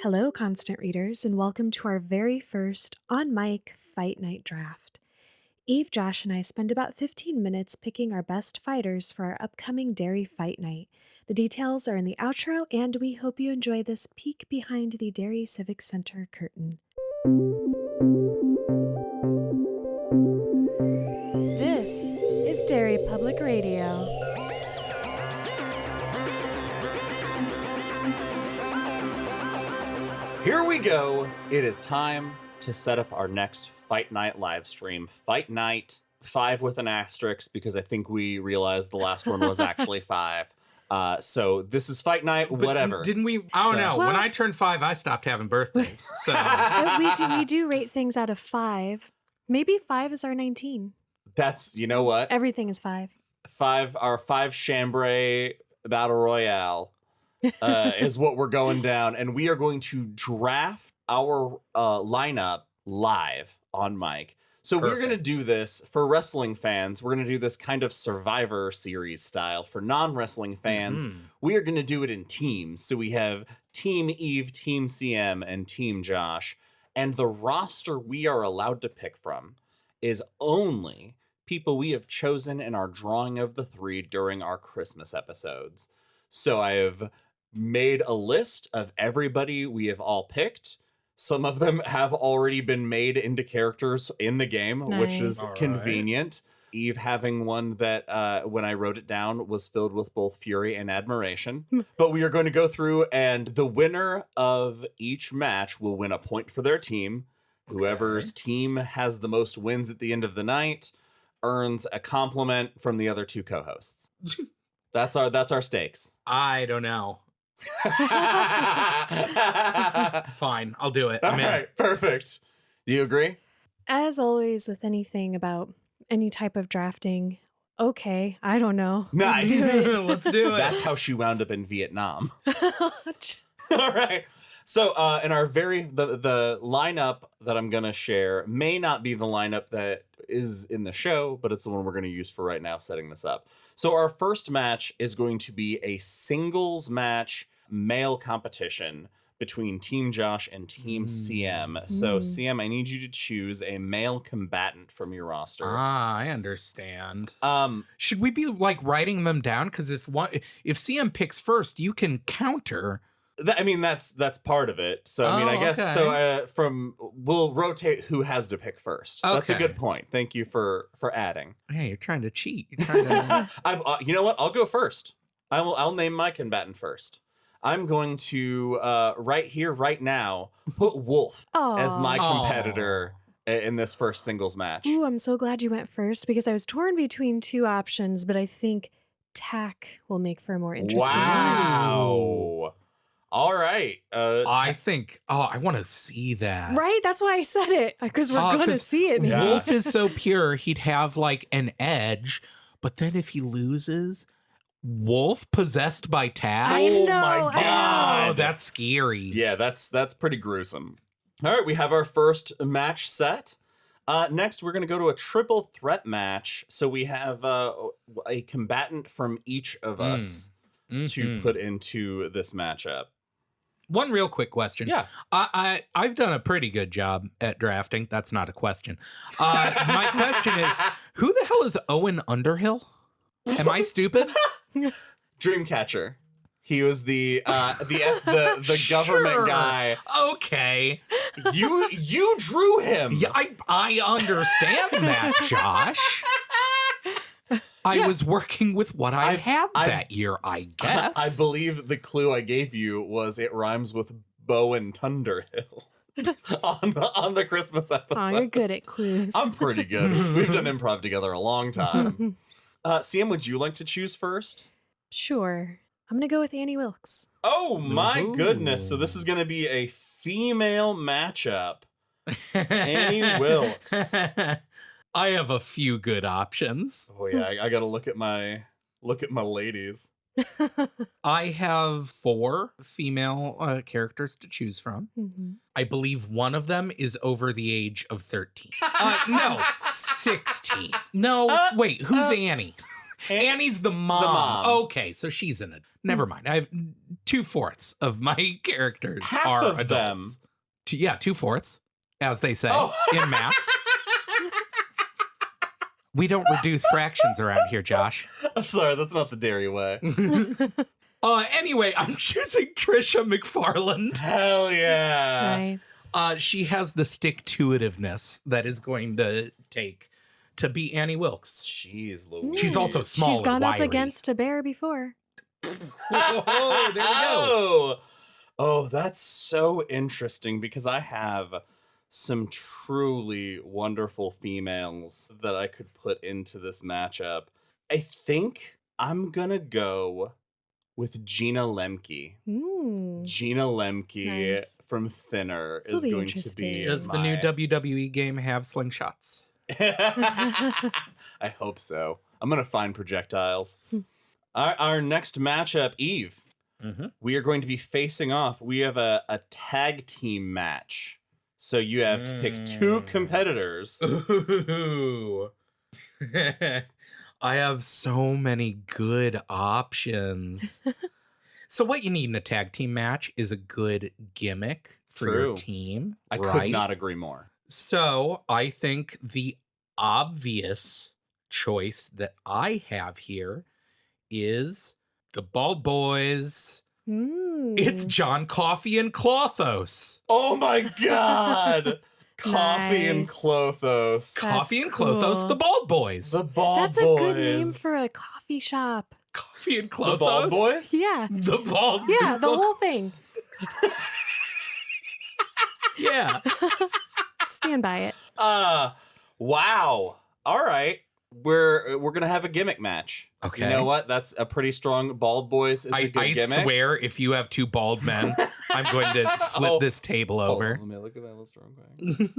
Hello, constant readers, and welcome to our very first on mic Fight Night draft. Eve, Josh, and I spend about 15 minutes picking our best fighters for our upcoming Derry Fight Night. The details are in the outro, and we hope you enjoy this peek behind the Derry Civic Center curtain. This is Derry Public Radio. Here we go. It is time to set up our next Fight Night live stream. Fight Night 5 with an asterisk because I think we realized the last one was actually 5. So this is Fight Night, whatever. Didn't we? I don't know. Well, when I turned 5, I stopped having birthdays. So we do rate things out of 5. Maybe 5 is our 19. That's, you know what? Everything is 5. Our 5 Chambray Battle Royale is what we're going down. And we are going to draft our lineup live on mic. So we're going to do this for wrestling fans. We're going to do this kind of Survivor Series style. For non-wrestling fans, we are going to do it in teams. So we have Team Eve, Team CM, and Team Josh. And the roster we are allowed to pick from is only people we have chosen in our drawing of the 3 during our Christmas episodes. So I have made a list of everybody we have all picked. Some of them have already been made into characters in the game, which is convenient. Eve having one that, when I wrote it down, was filled with both fury and admiration. But we are going to go through, and the winner of each match will win a point for their team. Whoever's team has the most wins at the end of the night earns a compliment from the other 2 co-hosts. That's our stakes. I don't know. Fine, I'll do it. All right, perfect. Do you agree? As always with anything about any type of drafting, okay, I don't know. Nice. Let's do it. That's how she wound up in Vietnam. All right. So in our the lineup that I'm going to share may not be the lineup that is in the show, but it's the one we're going to use for right now setting this up. So our first match is going to be a singles match male competition between Team Josh and Team CM. So CM, I need you to choose a male combatant from your roster. I understand. Should we be like writing them down? Because if CM picks first, you can counter. That's part of it. So I guess okay. So we'll rotate who has to pick first. Okay. That's a good point. Thank you for adding. Hey, you're trying to cheat. You're trying to... I'm. You know what? I'll go first. I'll name my combatant first. I'm going to right here, right now, put Wolf as my competitor in this first singles match. Ooh, I'm so glad you went first because I was torn between 2 options, but I think Tack will make for a more interesting one. Wow. All right. I think, I want to see that. Right? That's why I said it, because we're going to see it. Yeah. Wolf is so pure, he'd have like an edge, but then if he loses, Wolf possessed by Tack? I know, my God. Oh, that's scary. Yeah, that's pretty gruesome. All right, we have our first match set. Next, we're going to go to a triple threat match. So we have a combatant from each of us to put into this matchup. One real quick question. Yeah. I've done a pretty good job at drafting. That's not a question. My question is, who the hell is Owen Underhill? Am I stupid? Dreamcatcher. He was the government guy. Okay. You drew him. Yeah, I understand that, Josh. I was working with what I had that year, I guess. I believe the clue I gave you was it rhymes with Bow and Thunderhill on the Christmas episode. Oh, you're good at clues. I'm pretty good. We've done improv together a long time. Sam, would you like to choose first? Sure. I'm going to go with Annie Wilkes. Oh, my goodness. So this is going to be a female matchup. Annie Wilkes. I have a few good options. Oh, yeah. I got to look at my ladies. I have 4 female characters to choose from. I believe one of them is over the age of 13. No, 16. No, wait, who's Annie? Annie's the mom. mom. Okay, so she's in it. Never mind. I have 2/4 of my characters Half are of adults. 2/4, as they say Oh. in math. We don't reduce fractions around here, Josh. I'm sorry, that's not the Derry way. Anyway, I'm choosing Trisha McFarland. Hell yeah. Nice. She has the stick-to-itiveness that is going to take to beat Annie Wilkes. Jeez Louise. She's also small. She's gone and up wiry. against a bear before. Oh, there we go. Oh, that's so interesting because I have some truly wonderful females that I could put into this matchup. I think I'm gonna go with Gina Lemke. Ooh. Gina Lemke Nice. from Thinner This'll is be going to interesting. be Does the new WWE game have slingshots? I hope so. I'm gonna find projectiles. Our next matchup, Eve. Mm-hmm. We are going to be facing off. We have a tag team match. So you have to pick 2 competitors. Ooh. I have so many good options. So what you need in a tag team match is a good gimmick for your True. team. I right? could not agree more. So I think the obvious choice that I have here is the Bald Boys. It's John Coffey and Clothos. Oh my god! Coffee and Nice. Clothos. Coffee and cool. Clothos, the Bald Boys. The Bald That's a Boys. good name for a coffee shop. Coffee and The Clothos. Bald Boys? Yeah. The Bald. Yeah, the whole thing. Yeah. Stand by it. Wow. All right. We're gonna have a gimmick match. Okay. You know what? That's a pretty strong. Bald Boys is a good I gimmick. swear, if you have 2 bald men, I'm going to flip Oh. this table Hold over. on, let me look at that list real quick.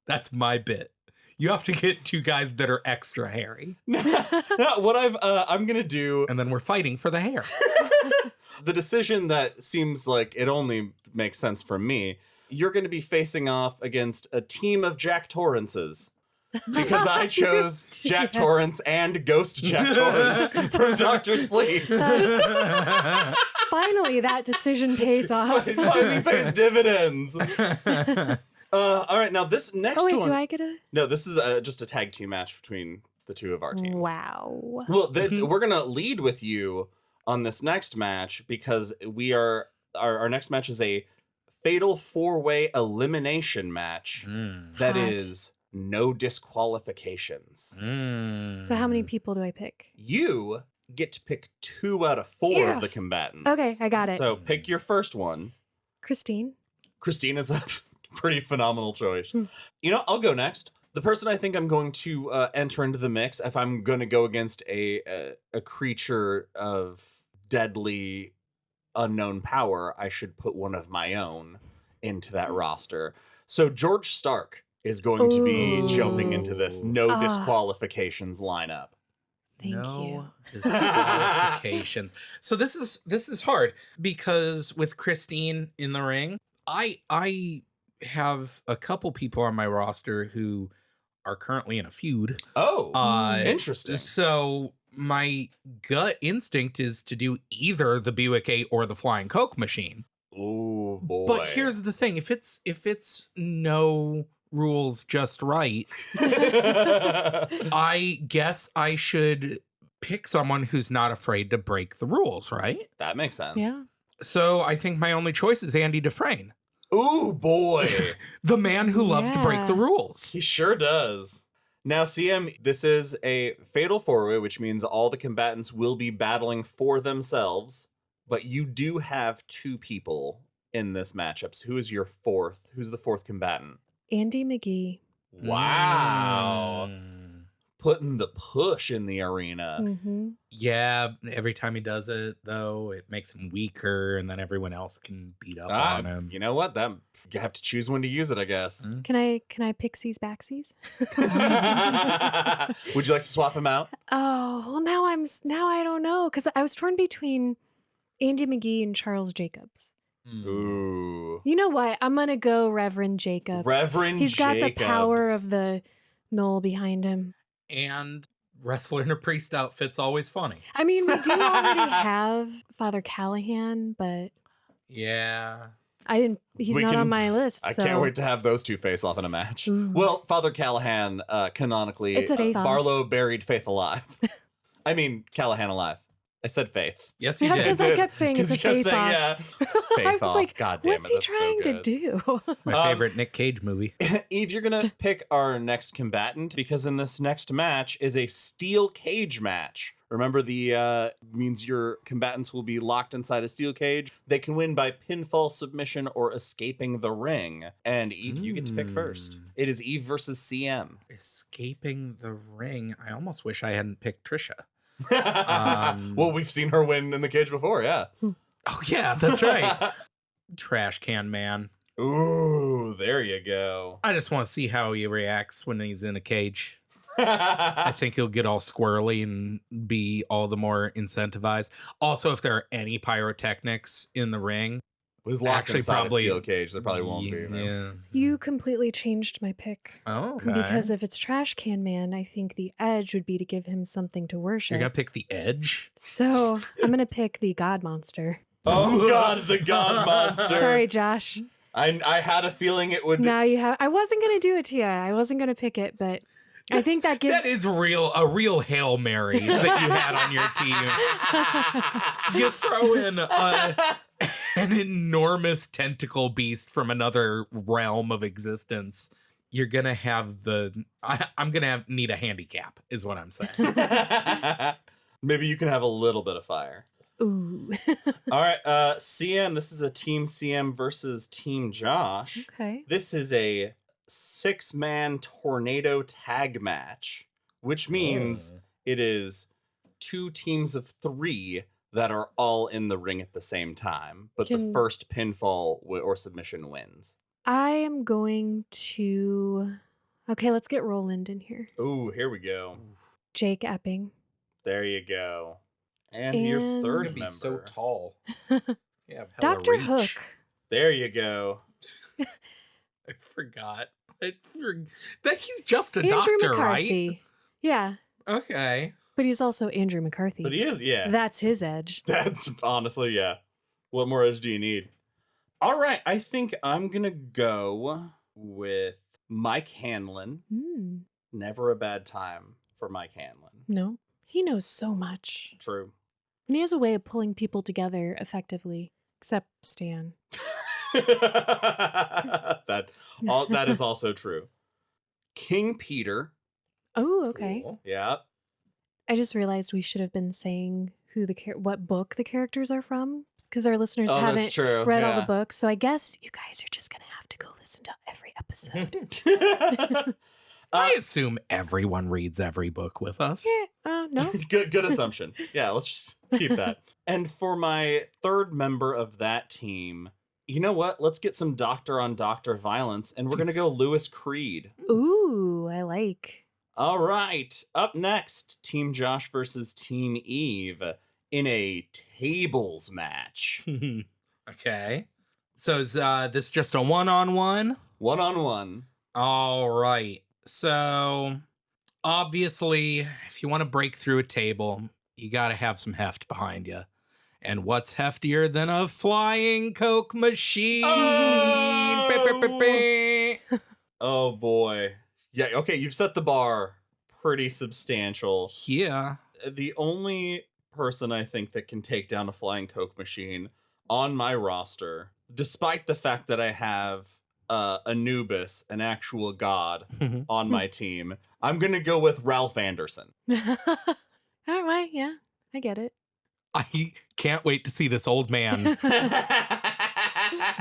That's my bit. You have to get 2 guys that are extra hairy, What I'm gonna do. and then we're fighting for the hair. The decision that seems like it only makes sense for me. You're going to be facing off against a team of Jack Torrances. Because I chose Jack Torrance and Ghost Jack Torrance from Dr. Sleep. Finally, that decision pays off. It finally pays dividends. All right, now this next Oh, wait, one. do I get a? No, this is just a tag team match between the 2 of our teams. Wow. Well, we're going to lead with you on this next match because our next match is a fatal 4-way elimination match that Hot. is no disqualifications. So how many people do I pick? You get to pick 2 out of 4 of the Yes. combatants. Okay, I got it. So pick your first one. Christine. Christine is a pretty phenomenal choice. Hmm. You know, I'll go next. The person I think I'm going to enter into the mix, if I'm going to go against a creature of deadly unknown power, I should put one of my own into that roster. So George Stark is going to be Ooh. jumping into this no Ah. disqualifications lineup. Thank no you. disqualifications. So this is hard because with Christine in the ring, I have a couple people on my roster who are currently in a feud. Oh, interesting. So my gut instinct is to do either the Buick 8 or the Flying Coke machine. Oh boy. But here's the thing: if it's no rules just right, I guess I should pick someone who's not afraid to break the rules, right? That makes sense. Yeah. So I think my only choice is Andy Dufresne, Ooh boy. the man who loves to break the Yeah. rules. He sure does. Now, CM, this is a fatal 4-way, which means all the combatants will be battling for themselves, but you do have 2 people in this matchup. So who is your 4th? Who's the 4th combatant? Andy McGee. Wow. Mm. Putting the push in the arena. Mm-hmm. Yeah, every time he does it, though, it makes him weaker, and then everyone else can beat up on him. You know what? That you have to choose when to use it, I guess. Can I pixies backsies? Would you like to swap him out? Oh, well now I don't know because I was torn between Andy McGee and Charles Jacobs. Ooh. You know what? I'm gonna go Reverend Jacobs. Reverend He's got the power Jacobs. of the knoll behind him. And Wrestler in a priest outfit's always funny. I mean, we do already have Father Callahan, but Yeah. he's We not can- on my list. I so. can't wait to have those two face off in a match. Ooh. Well, Father Callahan, canonically, It's a faith off. Barlow buried Faith alive. I mean, Callahan alive. I said Faith. Yes, you Yeah, did. because I kept saying it's a face off. Yeah, Faith I was off. like, God damn what's it, he that's so trying to good. do? It's my favorite Nick Cage movie. Eve, you're going to pick our next combatant because in this next match is a steel cage match. Remember, the means your combatants will be locked inside a steel cage. They can win by pinfall, submission, or escaping the ring. And Eve, you get to pick first. It is Eve versus CM. Escaping the ring. I almost wish I hadn't picked Trisha. Well, we've seen her win in the cage before, yeah. Oh, yeah, that's right. Trash can man. Ooh, there you go. I just want to see how he reacts when he's in a cage. I think he'll get all squirrely and be all the more incentivized. Also, if there are any pyrotechnics in the ring, Was locked Actually, inside probably- a steel cage. There probably won't be. No. Yeah. You completely changed my pick. Oh, okay. Because if it's Trash Can Man, I think the edge would be to give him something to You're worship. gonna pick the edge. So I'm going to pick the God Monster. Oh God, the God Monster. Sorry, Josh. I had a feeling it would. Now you have. I wasn't going to do it to you. I wasn't going to pick it, but I think that gives. That is a real Hail Mary that you had on your team. You throw in an enormous tentacle beast from another realm of existence. You're gonna have I'm gonna need a handicap, is what I'm saying. Maybe you can have a little bit of fire. Ooh. All right, CM. This is a Team CM versus Team Josh. Okay. This is a 6-man tornado tag match, which means it is 2 teams of 3 that are all in the ring at the same time, but the Can- first pinfall or submission wins. I am going to. Okay, let's get Roland in here. Ooh, here we go. Jake Epping. There you go. And your And- third You're gonna be member. so tall. Yeah, Dr. Hook. There you go. I forgot. That he's just a Andrew doctor, McCarthy. right? Yeah, Okay. but he's also Andrew McCarthy. But he is, yeah. That's his edge. That's honestly, yeah. What more edge do you need? All right, I think I'm going to go with Mike Hanlon. Hmm. Never a bad time for Mike Hanlon. No, he knows so much. True. And he has a way of pulling people together effectively, except Stan. that is also true. King Peter. Oh, okay. Cool. Yeah. I just realized we should have been saying what book the characters are from, because our listeners Oh, haven't that's true. read all yeah. the books. So I guess you guys are just gonna have to go listen to every episode. I assume everyone reads every book with us. Yeah. No. good assumption. Yeah, let's just keep that. And for my third member of that team, you know what? Let's get some doctor on doctor violence, and we're gonna go Lewis Creed. Ooh, I like. All right. Up next, Team Josh versus Team Eve in a tables match. Okay. So is this just a one-on-one? 1-on-1. All right. So obviously, if you want to break through a table, you got to have some heft behind you. And what's heftier than a flying Coke machine? Oh! Oh boy. Yeah, okay, you've set the bar pretty substantial. Yeah. The only person I think that can take down a flying Coke machine on my roster, despite the fact that I have Anubis, an actual god, on my team, I'm gonna go with Ralph Anderson. All right. Yeah, I get it. I can't wait to see this old man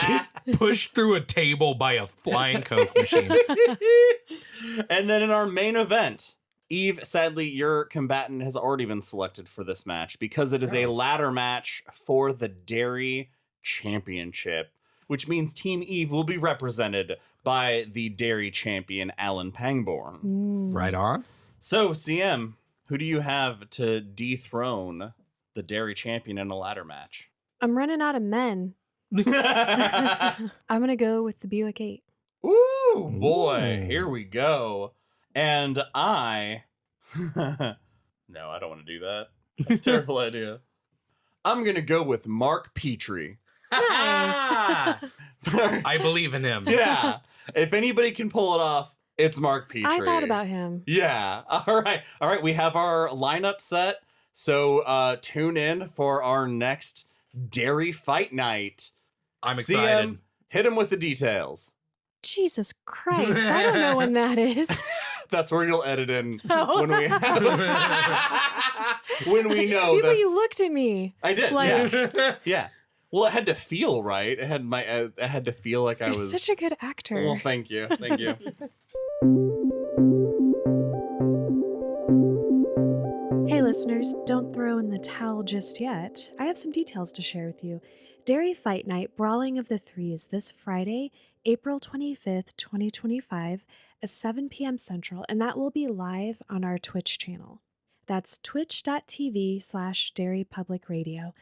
get pushed through a table by a flying Coke machine. And then in our main event, Eve, sadly, your combatant has already been selected for this match because it is a ladder match for the Derry Championship, which means Team Eve will be represented by the Derry champion, Alan Pangborn. Right on. So, CM, who do you have to dethrone the Derry champion in a ladder match? I'm running out of men. I'm gonna go with the Buick 8. Ooh, boy, Ooh. here we go. And I No, I don't want to do that. That's a terrible idea. I'm going to go with Mark Petrie. Nice. I believe in him. Yeah. If anybody can pull it off, it's Mark Petrie. I thought about him. Yeah. All right. We have our lineup set. So tune in for our next Derry Fight Night. I'm See excited. him, hit him with the details. Jesus Christ. I don't know when that is. That's where you'll edit in Oh. when we have when we know People, that's you looked at me. I did. like- Yeah. Yeah. Well, it had to feel right. It had to feel like I You're was such a good actor. Well, thank you. Thank you. Hey listeners, don't throw in the towel just yet. I have some details to share with you. Derry Fight Night Brawling of the Three is this Friday, April 25th, 2025 at 7 p.m. Central, and that will be live on our Twitch channel. That's twitch.tv/Derry Public Radio.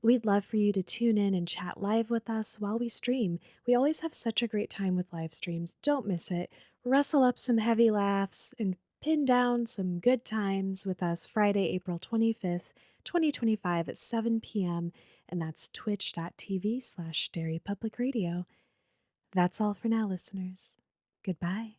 We'd love for you to tune in and chat live with us while we stream. We always have such a great time with live streams. Don't miss it. Wrestle up some heavy laughs and pin down some good times with us Friday, April 25th, 2025 at 7 p.m. And that's twitch.tv/Derry Public Radio. That's all for now, listeners. Goodbye.